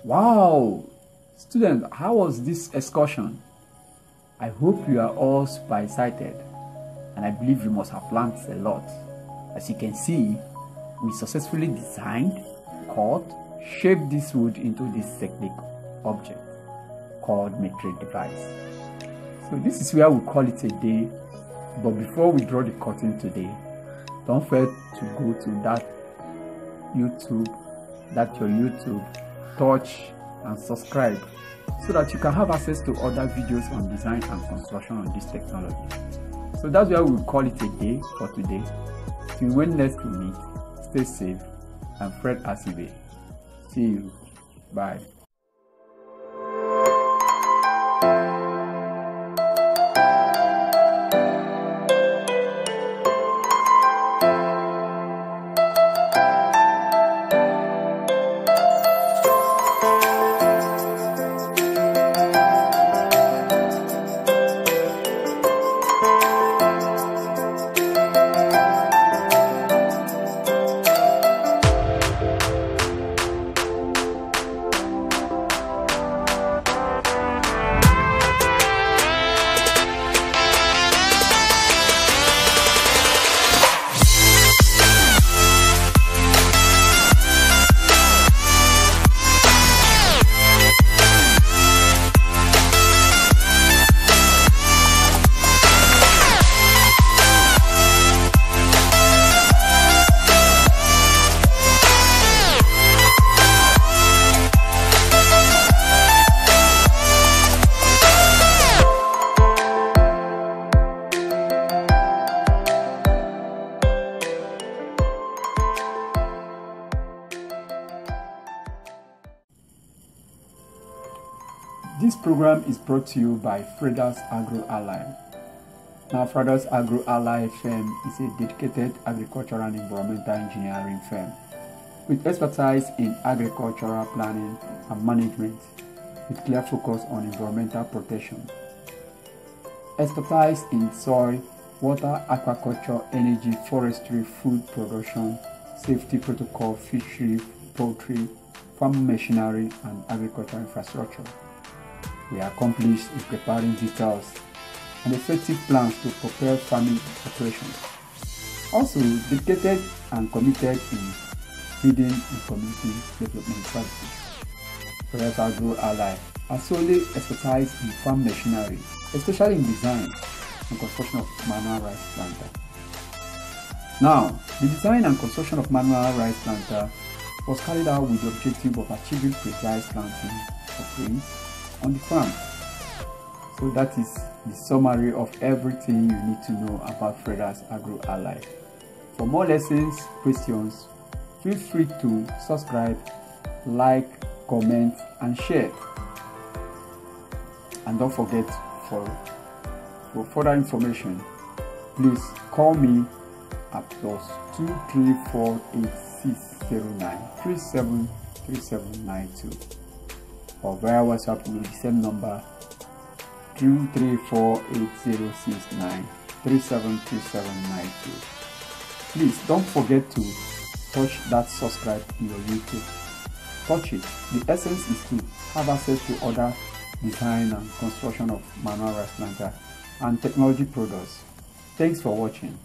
Wow! Students, how was this excursion? I hope you are all super excited, and I believe you must have learned a lot. As you can see, we successfully designed, cut, shaped this wood into this technique object called metric device. So this is where we call it a day, but before we draw the curtain today, don't forget to go to that your YouTube, touch and subscribe so that you can have access to other videos on design and construction on this technology. So that's why we'll call it a day for today. Till when next we meet, stay safe and Fred Asibe. See you. Bye. This program is brought to you by Freda's Agro Ally. Now, Freda's Agro Ally firm is a dedicated agricultural and environmental engineering firm with expertise in agricultural planning and management with clear focus on environmental protection. Expertise in soil, water, aquaculture, energy, forestry, food production, safety protocol, fishery, poultry, farm machinery, and agricultural infrastructure. We are accomplished in preparing details and effective plans to prepare farming operations. Also dedicated and committed in leading in community development services. Freda's Agro Ally are solely expertise in farm machinery, especially in design and construction of manual rice planter. Now, the design and construction of manual rice planter was carried out with the objective of achieving precise planting of grains on the farm. So that is the summary of everything you need to know about Freda's Agro Ally. For more lessons, questions, feel free to subscribe, like, comment and share. And don't forget, for further information, please call me at +2348609373792 or via WhatsApp with the same number 2348069373792. Please don't forget to touch that subscribe in your YouTube. Touch it. The essence is to have access to other design and construction of manual rice planter and technology products. Thanks for watching.